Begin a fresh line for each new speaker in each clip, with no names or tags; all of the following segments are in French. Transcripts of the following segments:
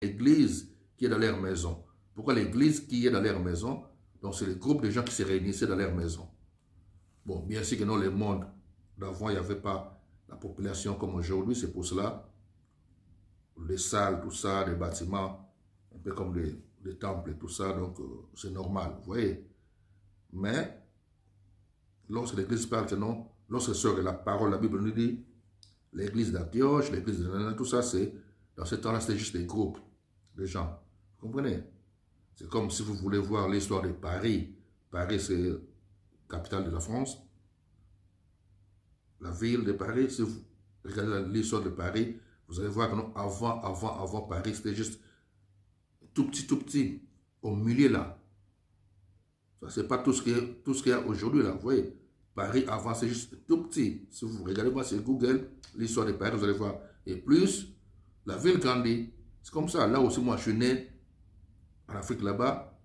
l'église qui est dans leur maison. Pourquoi l'église qui est dans leur maison? Donc c'est le groupe de gens qui se réunissaient dans leur maison. Bon, bien sûr que dans le monde d'avant, il n'y avait pas la population comme aujourd'hui. C'est pour cela, les salles, tout ça, les bâtiments, un peu comme les temples et tout ça, donc c'est normal, vous voyez. Mais, lorsque l'Église parle que non, lorsque sort la parole, la Bible nous dit, l'Église d'Antioche, l'Église de tout ça, c'est, dans ce temps-là, c'est juste des groupes de gens. Vous comprenez? C'est comme si vous voulez voir l'histoire de Paris. Paris, c'est la capitale de la France. La ville de Paris, si vous regardez l'histoire de Paris, vous allez voir que non, avant Paris, c'était juste tout petit, au milieu là. Ça, c'est pas tout ce qu'il y a aujourd'hui là, vous voyez. Paris avant, c'est juste tout petit. Si vous regardez moi sur Google, l'histoire de Paris, vous allez voir. Et plus, la ville grandit. C'est comme ça. Là aussi, moi, je suis né en Afrique là-bas.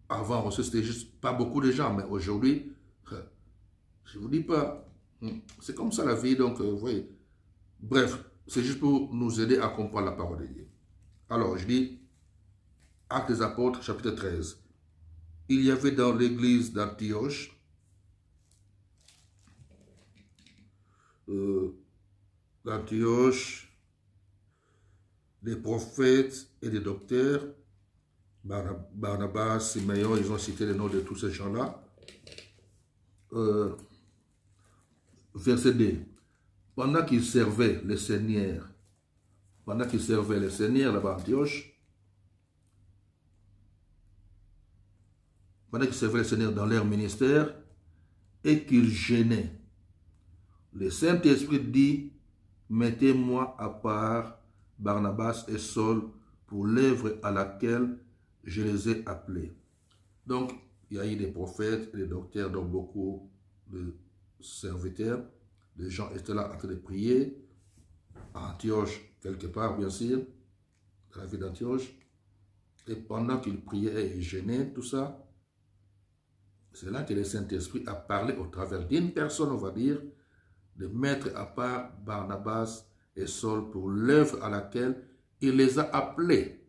Avant aussi, c'était juste pas beaucoup de gens. Mais aujourd'hui, je vous dis pas. C'est comme ça la vie. Donc, vous voyez. Bref, c'est juste pour nous aider à comprendre la parole de Dieu. Alors, je dis, Actes des Apôtres, chapitre 13. Il y avait dans l'église d'Antioche des prophètes et des docteurs, Barnabas, Simeon, ils ont cité les noms de tous ces gens-là. Verset 2. Pendant qu'ils servaient le Seigneur, là-bas à Antioche, pendant qu'ils servaient le Seigneur dans leur ministère et qu'ils gênaient, le Saint-Esprit dit, mettez-moi à part Barnabas et Saul pour l'œuvre à laquelle je les ai appelés. Donc, il y a eu des prophètes et des docteurs, donc beaucoup de serviteurs. Les gens étaient là en train de prier, à Antioche, quelque part, bien sûr, dans la ville d'Antioche. Et pendant qu'ils priaient et gênaient, tout ça, c'est là que le Saint-Esprit a parlé au travers d'une personne, on va dire, de mettre à part Barnabas et Saul pour l'œuvre à laquelle il les a appelés.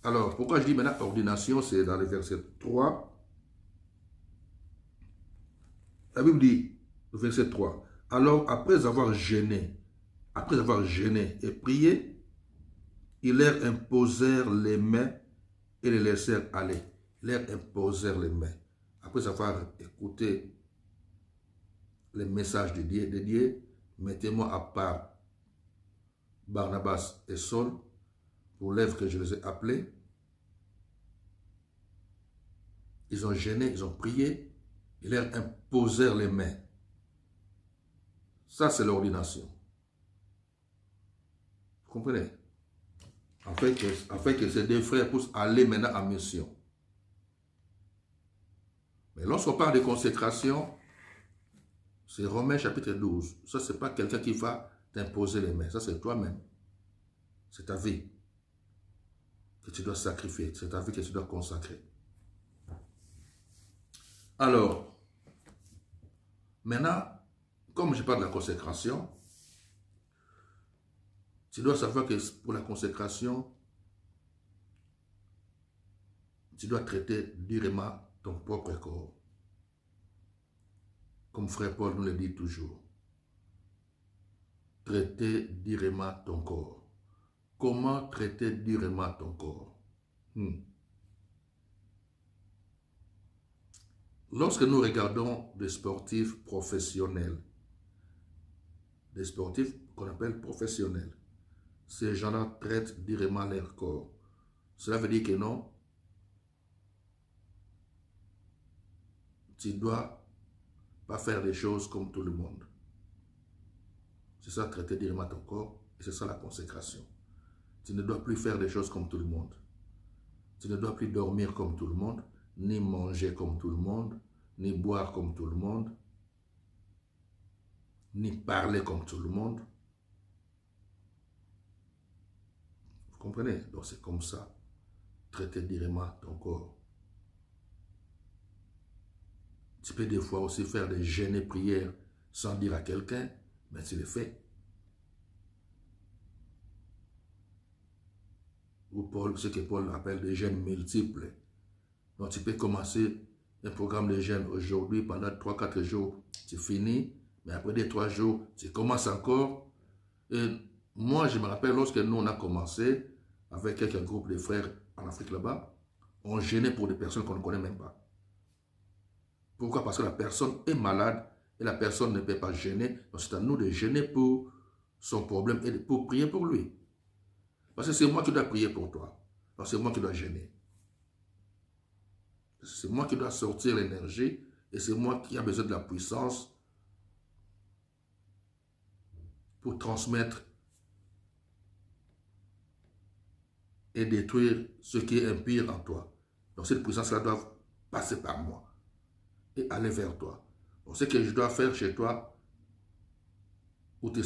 Alors, pourquoi je dis maintenant ordination, c'est dans le verset 3. La Bible dit, verset 3, alors après avoir gêné et prié, ils leur imposèrent les mains et les laissèrent aller. Ils leur imposèrent les mains. Après avoir écouté les messages de Dieu, mettez-moi à part Barnabas et Saul pour l'œuvre que je les ai appelés. Ils ont gêné, ils ont prié, ils leur imposèrent les mains. Ça, c'est l'ordination. Vous comprenez? Afin que ces deux frères puissent aller maintenant en mission. Mais lorsqu'on parle de consécration, c'est Romains chapitre 12. Ça, ce n'est pas quelqu'un qui va t'imposer les mains. Ça, c'est toi-même. C'est ta vie que tu dois sacrifier. C'est ta vie que tu dois consacrer. Alors, maintenant, comme je parle de la consécration, tu dois savoir que pour la consécration, tu dois traiter durement ton propre corps. Comme frère Paul nous le dit toujours. Traiter durement ton corps. Comment traiter durement ton corps? Lorsque nous regardons des sportifs professionnels, des sportifs qu'on appelle professionnels, ces gens-là traitent durement leur corps. Cela veut dire que non, tu ne dois pas faire des choses comme tout le monde. C'est ça, traiter durement ton corps, et c'est ça la consécration. Tu ne dois plus faire des choses comme tout le monde. Tu ne dois plus dormir comme tout le monde, ni manger comme tout le monde, ni boire comme tout le monde, ni parler comme tout le monde. Vous comprenez? Donc c'est comme ça, traiter durement ton corps. Tu peux des fois aussi faire des jeûnes et prières sans dire à quelqu'un, mais tu le fais. ou Paul, ce que Paul appelle des jeûnes multiples. Donc tu peux commencer un programme de jeûne aujourd'hui, pendant 3-4 jours, tu finis, mais après des 3 jours, tu commences encore. Et moi, je me rappelle, lorsque nous, on a commencé avec quelques groupes de frères en Afrique là-bas, on jeûnait pour des personnes qu'on ne connaît même pas. Pourquoi? Parce que la personne est malade et la personne ne peut pas jeûner. Donc c'est à nous de jeûner pour son problème et pour prier pour lui. Parce que c'est moi qui dois prier pour toi. Donc c'est moi qui dois jeûner. C'est moi qui dois sortir l'énergie et c'est moi qui a besoin de la puissance pour transmettre et détruire ce qui est impur en toi. Donc cette puissance-là doit passer par moi et aller vers toi. Donc ce que je dois faire chez toi, ou te